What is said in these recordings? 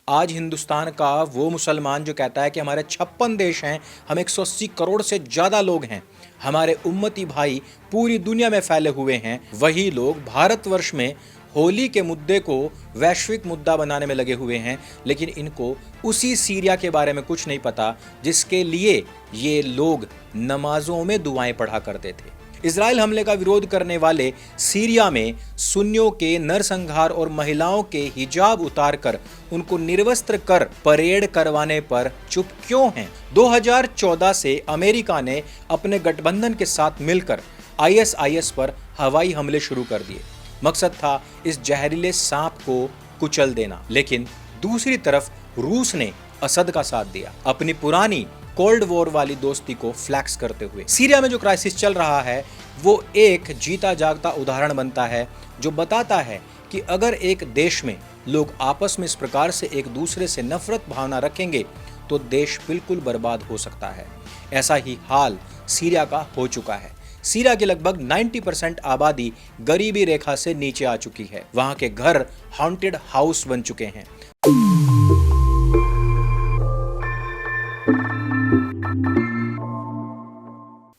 आज हिंदुस्तान का वो मुसलमान जो कहता है कि हमारे 56 देश हैं, हम 180 करोड़ से ज़्यादा लोग हैं, हमारे उम्मती भाई पूरी दुनिया में फैले हुए हैं, वही लोग भारतवर्ष में होली के मुद्दे को वैश्विक मुद्दा बनाने में लगे हुए हैं। लेकिन इनको उसी सीरिया के बारे में कुछ नहीं पता जिसके लिए ये लोग नमाजों में दुआएं पढ़ा करते थे। इजराइल हमले का विरोध करने वाले सीरिया में सुन्नियों के नरसंहार और महिलाओं के हिजाब उतारकर उनको निर्वस्त्र कर परेड करवाने पर चुप क्यों हैं? 2014 से अमेरिका ने अपने गठबंधन के साथ मिलकर आईएसआईएस पर हवाई हमले शुरू कर दिए। मकसद था इस जहरीले सांप को कुचल देना। लेकिन दूसरी तरफ रूस ने असद का साथ दिया, अपनी पुरानी कोल्ड वॉर वाली दोस्ती को फ्लैक्स करते हुए। सीरिया में जो क्राइसिस चल रहा है वो एक जीता जागता उदाहरण बनता है जो बताता है कि अगर एक देश में लोग आपस में इस प्रकार से एक दूसरे से नफरत भावना रखेंगे तो देश बिल्कुल बर्बाद हो सकता है। ऐसा ही हाल सीरिया का हो चुका है। सीरिया की लगभग 90% आबादी गरीबी रेखा से नीचे आ चुकी है। वहां के घर हॉन्टेड हाउस बन चुके हैं।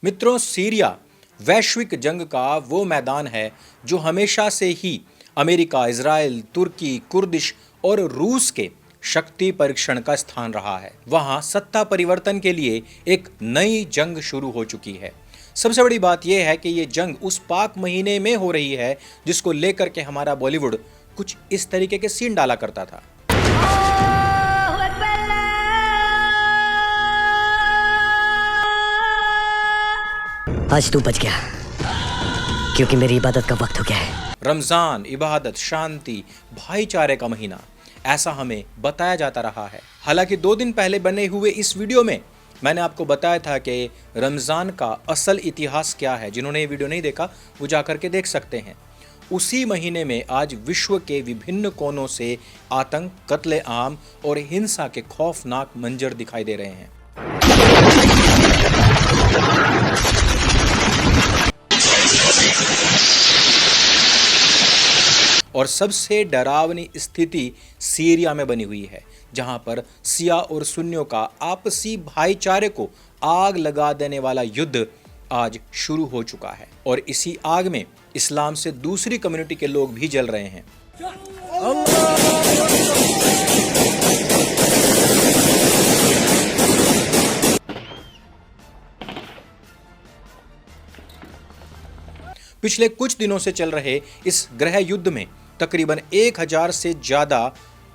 मित्रों, सीरिया वैश्विक जंग का वो मैदान है जो हमेशा से ही अमेरिका, इजराइल, तुर्की, कुर्दिश और रूस के शक्ति परीक्षण का स्थान रहा है। वहां सत्ता परिवर्तन के लिए एक नई जंग शुरू हो चुकी है। सबसे बड़ी बात यह है कि ये जंग उस पाक महीने में हो रही है जिसको लेकर के हमारा बॉलीवुड कुछ इस तरीके के सीन डाला करता था। आज तू बच गया क्योंकि मेरी इबादत का वक्त हो गया है। रमजान, इबादत, शांति, भाईचारे का महीना, ऐसा हमें बताया जाता रहा है। हालांकि 2 दिन पहले बने हुए इस वीडियो में मैंने आपको बताया था कि रमज़ान का असल इतिहास क्या है। जिन्होंने ये वीडियो नहीं देखा वो जाकर के देख सकते हैं। उसी महीने में आज विश्व के विभिन्न कोनों से आतंक, कत्ले-आम और हिंसा के खौफनाक मंजर दिखाई दे रहे हैं। और सबसे डरावनी स्थिति सीरिया में बनी हुई है, जहां पर सिया और सुन्नियों का आपसी भाईचारे को आग लगा देने वाला युद्ध आज शुरू हो चुका है। और इसी आग में इस्लाम से दूसरी कम्युनिटी के लोग भी जल रहे हैं। पिछले कुछ दिनों से चल रहे इस गृह युद्ध में तकरीबन 1000 से ज्यादा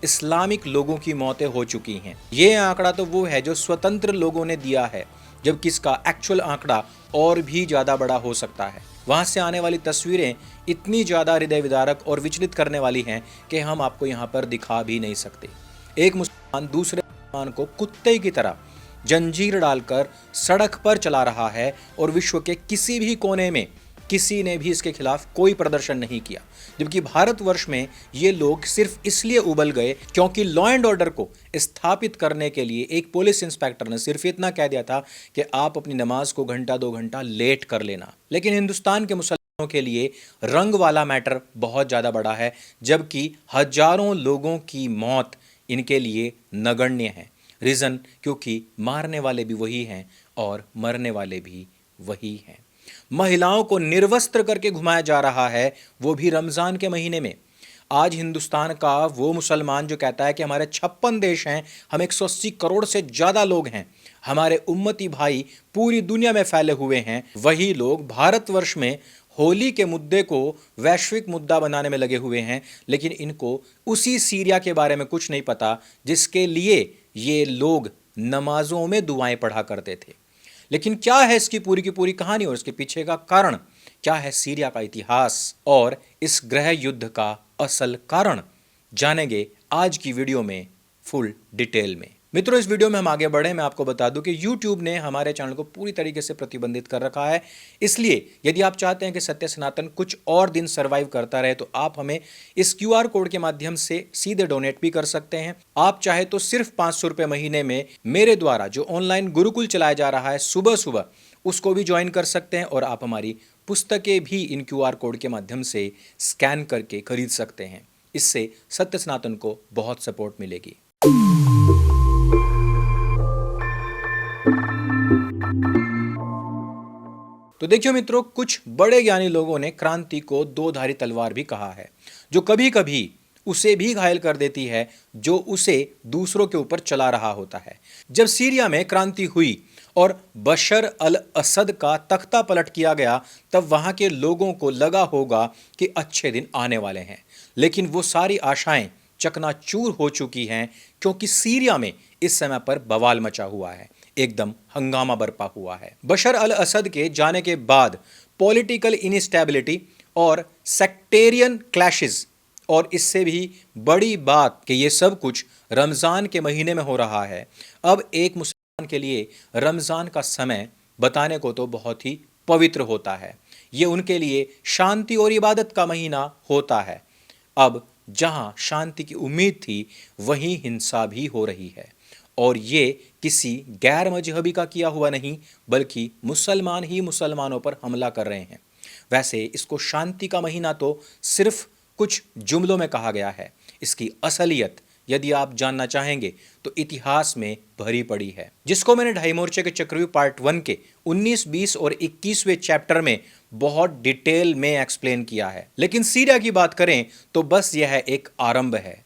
इस्लामिक लोगों की मौतें हो चुकी हैं। ये आंकड़ा तो वो है जो स्वतंत्र लोगों ने दिया है, जबकि इसका एक्चुअल आंकड़ा और भी ज़्यादा बड़ा हो सकता है। वहाँ से आने वाली तस्वीरें इतनी ज़्यादा हृदय विदारक और विचलित करने वाली हैं कि हम आपको यहाँ पर दिखा भी नहीं सकते। एक मुसलमान दूसरे मुसलमान को कुत्ते की तरह जंजीर डालकर सड़क पर चला रहा है और विश्व के किसी भी कोने में किसी ने भी इसके खिलाफ कोई प्रदर्शन नहीं किया। जबकि भारतवर्ष में ये लोग सिर्फ इसलिए उबल गए क्योंकि लॉ एंड ऑर्डर को स्थापित करने के लिए एक पुलिस इंस्पेक्टर ने सिर्फ इतना कह दिया था कि आप अपनी नमाज को घंटा 2 घंटा लेट कर लेना। लेकिन हिंदुस्तान के मुसलमानों के लिए रंग वाला मैटर बहुत ज़्यादा बड़ा है, जबकि हजारों लोगों की मौत इनके लिए नगण्य है। रीज़न क्योंकि मारने वाले भी वही हैं और मरने वाले भी वही हैं। महिलाओं को निर्वस्त्र करके घुमाया जा रहा है, वो भी रमजान के महीने में। आज हिंदुस्तान का वो मुसलमान जो कहता है कि हमारे 56 देश हैं, हम 180 करोड़ से ज़्यादा लोग हैं, हमारे उम्मती भाई पूरी दुनिया में फैले हुए हैं, वही लोग भारतवर्ष में होली के मुद्दे को वैश्विक मुद्दा बनाने में लगे हुए हैं। लेकिन इनको उसी सीरिया के बारे में कुछ नहीं पता जिसके लिए ये लोग नमाजों में दुआएं पढ़ा करते थे। लेकिन क्या है इसकी पूरी की पूरी कहानी और इसके पीछे का कारण क्या है? सीरिया का इतिहास और इस गृह युद्ध का असल कारण जानेंगे आज की वीडियो में फुल डिटेल में। मित्रों, इस वीडियो में हम आगे बढ़े, मैं आपको बता दूं कि YouTube ने हमारे चैनल को पूरी तरीके से प्रतिबंधित कर रखा है। इसलिए यदि आप चाहते हैं कि सत्य सनातन कुछ और दिन सर्वाइव करता रहे तो आप हमें इस QR कोड के माध्यम से सीधे डोनेट भी कर सकते हैं। आप चाहे तो सिर्फ 500 रुपये महीने में मेरे द्वारा जो ऑनलाइन गुरुकुल चलाया जा रहा है सुबह सुबह, उसको भी ज्वाइन कर सकते हैं और आप हमारी पुस्तकें भी इन QR कोड के माध्यम से स्कैन करके खरीद सकते हैं। इससे सत्य सनातन को बहुत सपोर्ट मिलेगी। तो देखिए मित्रों, कुछ बड़े ज्ञानी लोगों ने क्रांति को दो धारी तलवार भी कहा है, जो कभी कभी उसे भी घायल कर देती है जो उसे दूसरों के ऊपर चला रहा होता है। जब सीरिया में क्रांति हुई और बशर अल असद का तख्ता पलट किया गया, तब वहां के लोगों को लगा होगा कि अच्छे दिन आने वाले हैं, लेकिन वो सारी आशाएं चकनाचूर हो चुकी हैं, क्योंकि सीरिया में इस समय पर बवाल मचा हुआ है, एकदम हंगामा बरपा हुआ है। बशर अल असद के जाने के बाद पॉलिटिकल इनस्टेबिलिटी और सेक्टेरियन क्लैशेस, और इससे भी बड़ी बात कि ये सब कुछ रमज़ान के महीने में हो रहा है। अब एक मुसलमान के लिए रमज़ान का समय बताने को तो बहुत ही पवित्र होता है, ये उनके लिए शांति और इबादत का महीना होता है। अब जहां शांति की उम्मीद थी, वहीं हिंसा भी हो रही है, और ये किसी गैर मजहबी का किया हुआ नहीं, बल्कि मुसलमान ही मुसलमानों पर हमला कर रहे हैं। वैसे इसको शांति का महीना तो सिर्फ कुछ जुमलों में कहा गया है, इसकी असलियत यदि आप जानना चाहेंगे तो इतिहास में भरी पड़ी है, जिसको मैंने ढाई मोर्चे के चक्रव्यूह पार्ट 1 के 19, 20 और 21वें चैप्टर में बहुत डिटेल में एक्सप्लेन किया है। लेकिन सीरिया की बात करें तो बस यह एक आरंभ है।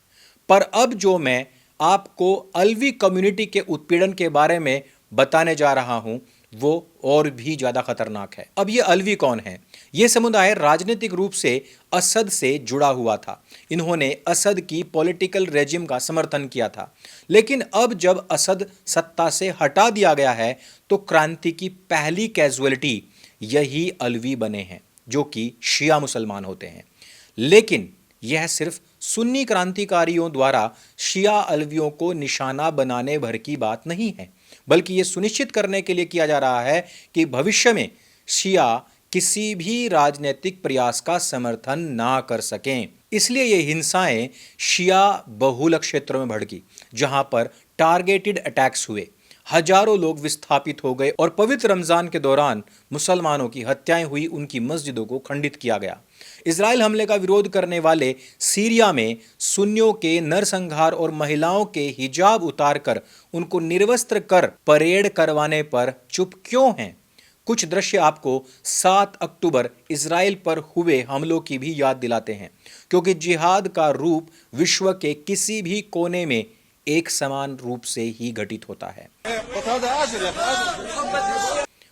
पर अब जो मैं आपको अलवी कम्युनिटी के उत्पीड़न के बारे में बताने जा रहा हूं, वो और भी ज्यादा खतरनाक है। अब ये अलवी कौन है? ये समुदाय राजनीतिक रूप से असद से जुड़ा हुआ था। इन्होंने असद की पॉलिटिकल रेजिम का समर्थन किया था, लेकिन अब जब असद सत्ता से हटा दिया गया है, तो क्रांति की पहली कैजुअलिटी यही अलवी बने हैं, जो कि शिया मुसलमान होते हैं। लेकिन यह सिर्फ सुन्नी क्रांतिकारियों द्वारा शिया अलवियों को निशाना बनाने भर की बात नहीं है, बल्कि यह सुनिश्चित करने के लिए किया जा रहा है कि भविष्य में शिया किसी भी राजनीतिक प्रयास का समर्थन ना कर सकें। इसलिए ये हिंसाएं शिया बहुल क्षेत्रों में भड़की, जहां पर टारगेटेड अटैक्स हुए, हजारों लोग विस्थापित हो गए, और पवित्र रमजान के दौरान मुसलमानों की हत्याएं हुई, उनकी मस्जिदों को खंडित किया गया। इजराइल हमले का विरोध करने वाले सीरिया में सुन्नियों के नरसंहार और महिलाओं के हिजाब उतारकर उनको निर्वस्त्र कर परेड करवाने पर चुप क्यों हैं? कुछ दृश्य आपको 7 अक्टूबर इजराइल पर हुए हमलों की भी याद दिलाते हैं, क्योंकि जिहाद का रूप विश्व के किसी भी कोने में एक समान रूप से ही घटित होता है।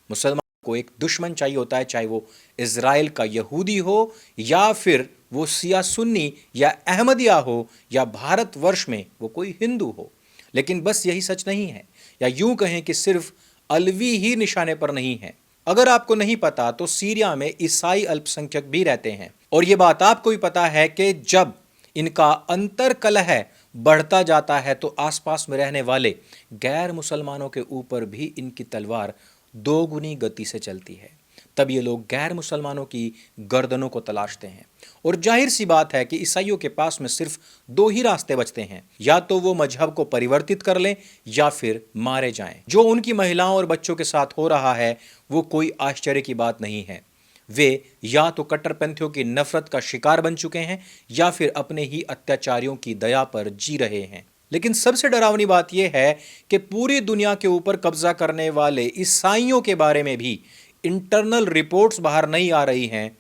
मुसलमान को एक दुश्मन चाहिए होता है, चाहे वो इजराइल का यहूदी हो, या फिर वो शिया सुन्नी या अहमदिया हो, या भारतवर्ष में वो कोई हिंदू हो। लेकिन बस यही सच नहीं है, या यूं कहें कि सिर्फ अलवी ही निशाने पर नहीं है। अगर आपको नहीं पता तो सीरिया में ईसाई अल्पसंख्यक भी रहते हैं, और ये बात आपको भी पता है कि जब इनका अंतर कलह बढ़ता जाता है तो आसपास में रहने वाले गैर मुसलमानों के ऊपर भी इनकी तलवार दोगुनी गति से चलती है। तब ये लोग गैर मुसलमानों की गर्दनों को तलाशते हैं, और जाहिर सी बात है कि ईसाइयों के पास में सिर्फ 2 ही रास्ते बचते हैं, या तो वो मजहब को परिवर्तित कर लें या फिर मारे जाएं। जो उनकी महिलाओं और बच्चों के साथ हो रहा है वो कोई आश्चर्य की बात नहीं है। वे या तो कट्टरपंथियों की नफरत का शिकार बन चुके हैं, या फिर अपने ही अत्याचारियों की दया पर जी रहे हैं। लेकिन सबसे डरावनी बात यह है कि पूरी दुनिया के ऊपर कब्जा करने वाले ईसाइयों के बारे में भी इंटरनल रिपोर्ट्स बाहर नहीं आ रही हैं,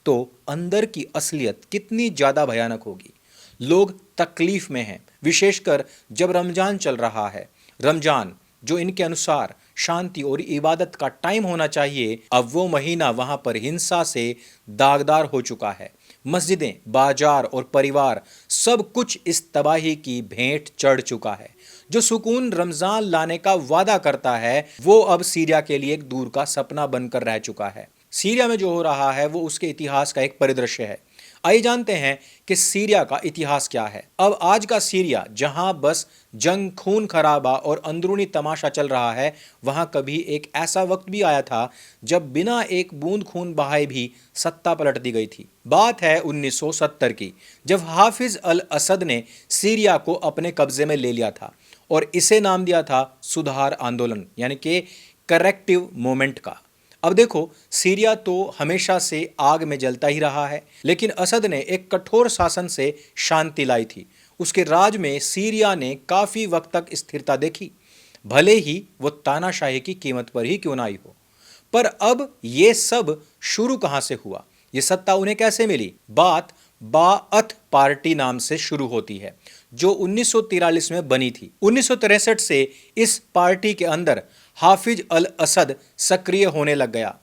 तो अंदर की असलियत कितनी ज़्यादा भयानक होगी। लोग तकलीफ में हैं, विशेषकर जब रमजान चल रहा है। रमजान जो इनके अनुसार शांति और इबादत का टाइम होना चाहिए, अब वो महीना वहां पर हिंसा से दागदार हो चुका है। मस्जिदें, बाजार और परिवार सब कुछ इस तबाही की भेंट चढ़ चुका है। जो सुकून रमजान लाने का वादा करता है, वो अब सीरिया के लिए एक दूर का सपना बनकर रह चुका है। सीरिया में जो हो रहा है वो उसके इतिहास का एक परिदृश्य है। आइए जानते हैं कि सीरिया का इतिहास क्या है। अब आज का सीरिया, जहां बस जंग, खून खराबा और अंदरूनी तमाशा चल रहा है, वहां कभी एक ऐसा वक्त भी आया था जब बिना एक बूंद खून बहाए भी सत्ता पलट दी गई थी। बात है 1970 की, जब हाफिज अल असद ने सीरिया को अपने कब्जे में ले लिया था, और इसे नाम दिया था सुधार आंदोलन, यानी कि करेक्टिव मूवमेंट का। अब देखो, सीरिया तो हमेशा से आग में जलता ही रहा है, लेकिन असद ने एक कठोर शासन से शांति लाई थी। उसके राज में सीरिया ने काफ़ी वक्त तक स्थिरता देखी। भले ही वो तानाशाही की कीमत पर ही क्यों ना आई हो। पर अब ये सब शुरू कहां से हुआ, ये सत्ता उन्हें कैसे मिली? बात बाअथ पार्टी नाम से शुरू होती है, जो 1943 में बनी थी। 1963 से इस पार्टी के अंदर हाफिज अल असद सक्रिय होने लग गया।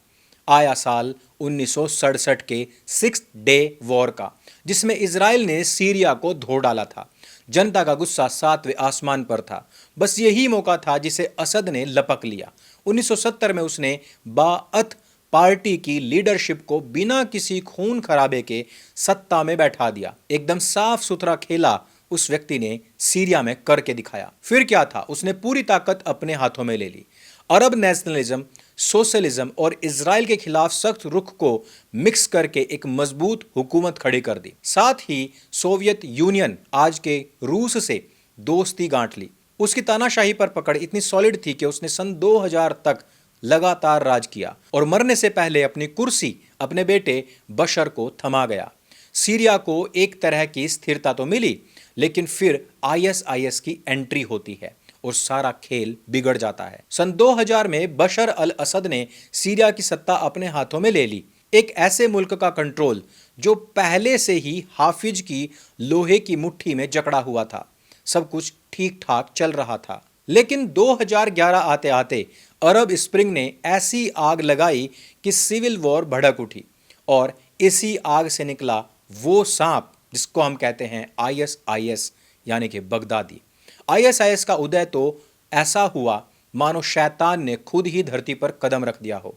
आया साल 1967 के 6 डे वॉर का, जिसमें इजराइल ने सीरिया को धो डाला था। जनता का गुस्सा 7वें आसमान पर था। बस यही मौका था जिसे असद ने लपक लिया। 1970 में उसने बाअथ पार्टी की लीडरशिप को बिना किसी खून खराबे के सत्ता में बैठा दिया। एकदम साफ सुथरा खेला उस व्यक्ति ने सीरिया में करके दिखाया। फिर क्या था, उसने पूरी ताकत अपने हाथों में ले ली। अरब नेशनलिज्म, सोशलिज्म और इजराइल के खिलाफ सख्त रुख को मिक्स करके एक मजबूत हुकूमत खड़ी कर दी। साथ ही सोवियत यूनियन, आज के रूस से दोस्ती गांठ ली। उसकी तानाशाही पर पकड़ इतनी सॉलिड थी कि उसने सन 2000 तक लगातार राज किया और मरने से पहले अपनी कुर्सी अपने बेटे बशर को थमा गया। सीरिया को एक तरह की स्थिरता तो मिली, लेकिन फिर आईएसआईएस की एंट्री होती है और सारा खेल बिगड़ जाता है। सन 2000 में बशर अल असद ने सीरिया की सत्ता अपने हाथों में ले ली। एक ऐसे मुल्क का कंट्रोल जो पहले से ही हाफिज की लोहे की मुट्ठी में जकड़ा हुआ था। सब कुछ ठीक ठाक चल रहा था, लेकिन 2011 आते आते अरब स्प्रिंग ने ऐसी आग लगाई कि सिविल वॉर भड़क उठी और इसी आग से निकला वो सांप जिसको हम कहते हैं आईएसआईएस, यानी कि बगदादी। आईएसआईएस का उदय तो ऐसा हुआ मानो शैतान ने खुद ही धरती पर कदम रख दिया हो।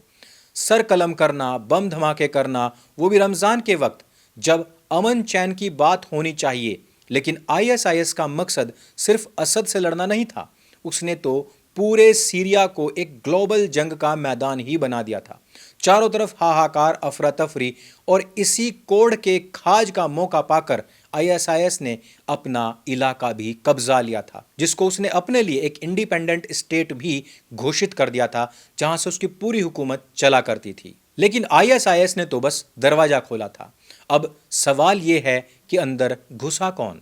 सर कलम करना, बम धमाके करना, वो भी रमजान के वक्त जब अमन चैन की बात होनी चाहिए। लेकिन आईएसआईएस का मकसद सिर्फ असद से लड़ना नहीं था, उसने तो पूरे सीरिया को एक ग्लोबल जंग का मैदान ही बना दिया था। चारों तरफ हाहाकार, अफरा तफरी, और इसी कोड़ के खाज का मौका पाकर आईएसआईएस ने अपना इलाका भी कब्जा लिया था, जिसको उसने अपने लिए एक इंडिपेंडेंट स्टेट भी घोषित कर दिया था, जहां से उसकी पूरी हुकूमत चला करती थी। लेकिन आईएसआईएस ने तो बस दरवाजा खोला था। अब सवाल यह है कि अंदर घुसा कौन?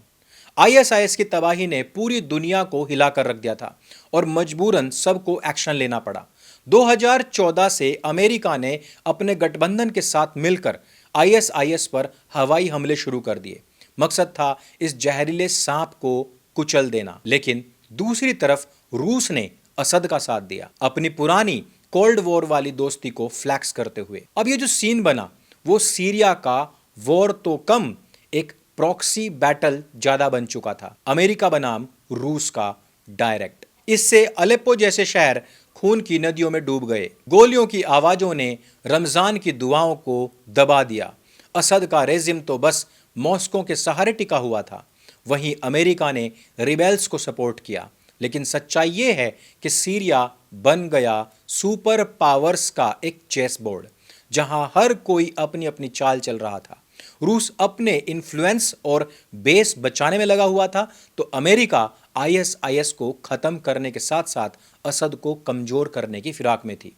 आईएसआईएस की तबाही ने पूरी दुनिया को हिलाकर रख दिया था और मजबूरन सबको एक्शन लेना पड़ा। 2014 से अमेरिका ने अपने गठबंधन के साथ मिलकर आईएसआईएस पर हवाई हमले शुरू कर दिए। मकसद था इस जहरीले सांप को कुचल देना। लेकिन दूसरी तरफ रूस ने असद का साथ दिया, अपनी पुरानी कोल्ड वॉर वाली दोस्ती को फ्लैक्स करते हुए। अब ये जो सीन बना वो सीरिया का वॉर तो कम, एक प्रॉक्सी बैटल ज्यादा बन चुका था, अमेरिका बनाम रूस का डायरेक्ट। इससे अलेप्पो जैसे शहर खून की नदियों में डूब गए। गोलियों की आवाजों ने रमजान की दुआओं को दबा दिया। असद का रेजिम तो बस मॉस्को के सहारे टिका हुआ था। वहीं अमेरिका ने रिबेल्स को सपोर्ट किया। लेकिन सच्चाई ये है कि सीरिया बन गया सुपर पावर्स का एक चेस बोर्ड, जहां हर कोई अपनी अपनी चाल चल रहा था। रूस अपने इन्फ्लुएंस और बेस बचाने में लगा हुआ था, तो अमेरिका आईएसआईएस को खत्म करने के साथ साथ असद को कमजोर करने की फिराक में थी।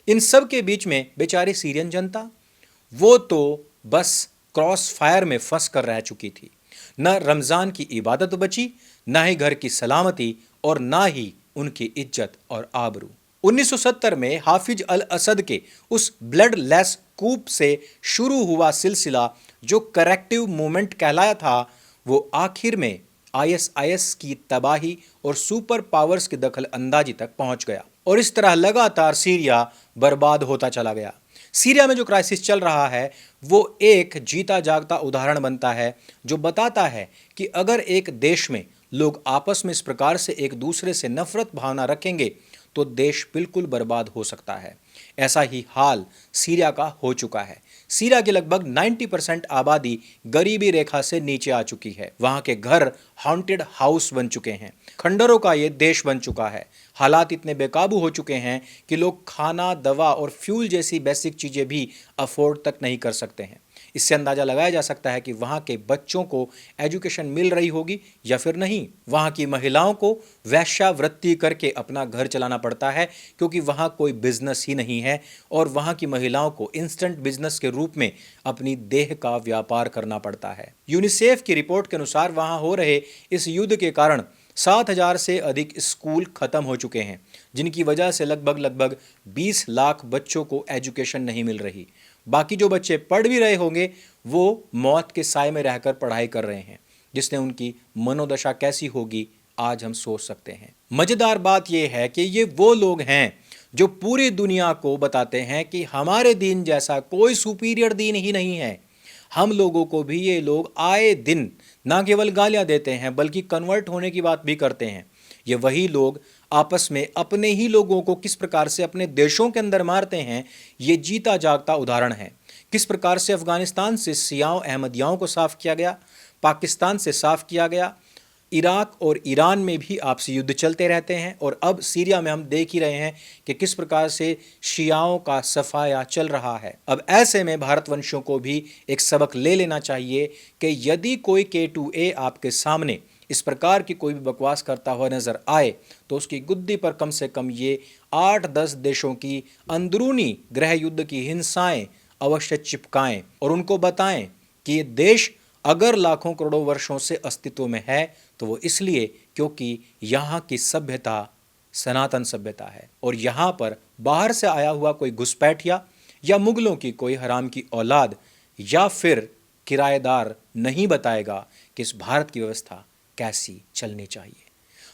इन सब के बीच में बेचारी सीरियन जनता, वो तो बस क्रॉस फायर में फंस कर रह चुकी थी। न रमजान की इबादत बची, ना ही घर की सलामती, और ना ही उनकी इज्जत और आबरू। 1970 में हाफिज अल असद के उस ब्लड लेस कूप से शुरू हुआ सिलसिला जो करेक्टिव मूवमेंट कहलाया था, वो आखिर में आईएसआईएस की तबाही और सुपर पावर्स की दखल अंदाजी तक पहुंच गया। और इस तरह लगातार सीरिया बर्बाद होता चला गया। सीरिया में जो क्राइसिस चल रहा है वो एक जीता जागता उदाहरण बनता है, जो बताता है कि अगर एक देश में लोग आपस में इस प्रकार से एक दूसरे से नफरत भावना रखेंगे तो देश बिल्कुल बर्बाद हो सकता है। ऐसा ही हाल सीरिया का हो चुका है। सीरिया की लगभग 90% आबादी गरीबी रेखा से नीचे आ चुकी है। वहां के घर हॉन्टेड हाउस बन चुके हैं। खंडरों का ये देश बन चुका है। हालात इतने बेकाबू हो चुके हैं कि लोग खाना, दवा और फ्यूल जैसी बेसिक चीज़ें भी अफोर्ड तक नहीं कर सकते हैं। इससे अंदाज़ा लगाया जा सकता है कि वहाँ के बच्चों को एजुकेशन मिल रही होगी या फिर नहीं। वहाँ की महिलाओं को वैश्यावृत्ति करके अपना घर चलाना पड़ता है, क्योंकि वहाँ कोई बिजनेस ही नहीं है और वहाँ की महिलाओं को इंस्टेंट बिजनेस के रूप में अपनी देह का व्यापार करना पड़ता है। यूनिसेफ की रिपोर्ट के अनुसार वहाँ हो रहे इस युद्ध के कारण 7,000 से अधिक स्कूल खत्म हो चुके हैं, जिनकी वजह से लगभग 20 लाख बच्चों को एजुकेशन नहीं मिल रही। बाकी जो बच्चे पढ़ भी रहे होंगे वो मौत के साए में रहकर पढ़ाई कर रहे हैं, जिसने उनकी मनोदशा कैसी होगी आज हम सोच सकते हैं। मजेदार बात यह है कि ये वो लोग हैं जो पूरी दुनिया को बताते हैं कि हमारे दीन जैसा कोई सुपीरियर दीन ही नहीं है। हम लोगों को भी ये लोग आए दिन ना केवल गालियां देते हैं बल्कि कन्वर्ट होने की बात भी करते हैं। ये वही लोग आपस में अपने ही लोगों को किस प्रकार से अपने देशों के अंदर मारते हैं, ये जीता जागता उदाहरण है। किस प्रकार से अफगानिस्तान से शियाओं अहमदियाओं को साफ किया गया, पाकिस्तान से साफ किया गया, इराक और ईरान में भी आपसी युद्ध चलते रहते हैं, और अब सीरिया में हम देख ही रहे हैं कि किस प्रकार से शियाओं का सफाया चल रहा है। अब ऐसे में भारतवंशियों को भी एक सबक ले लेना चाहिए कि यदि कोई K2A आपके सामने इस प्रकार की कोई भी बकवास करता हुआ नजर आए तो उसकी गुद्दी पर कम से कम ये 8-10 देशों की अंदरूनी गृह युद्ध की हिंसाएं अवश्य चिपकाएं और उनको बताएं कि ये देश अगर लाखों करोड़ों वर्षों से अस्तित्व में है तो वो इसलिए क्योंकि यहाँ की सभ्यता सनातन सभ्यता है, और यहाँ पर बाहर से आया हुआ कोई घुसपैठिया या मुगलों की कोई हराम की औलाद या फिर किराएदार नहीं बताएगा कि इस भारत की व्यवस्था कैसी चलनी चाहिए।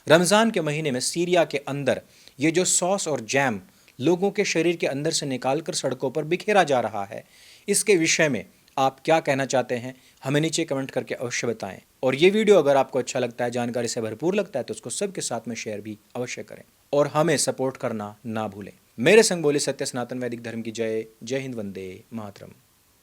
रमज़ान के महीने में सीरिया के अंदर ये जो सॉस और जैम लोगों के शरीर के अंदर से निकालकर सड़कों पर बिखेरा जा रहा है, इसके विषय में आप क्या कहना चाहते हैं हमें नीचे कमेंट करके अवश्य बताएं। और ये वीडियो अगर आपको अच्छा लगता है, जानकारी से भरपूर लगता है, तो उसको सबके साथ में शेयर भी अवश्य करें और हमें सपोर्ट करना ना भूलें। मेरे संग बोले सत्य सनातन वैदिक धर्म की जय। जय हिंद, वंदे मातरम।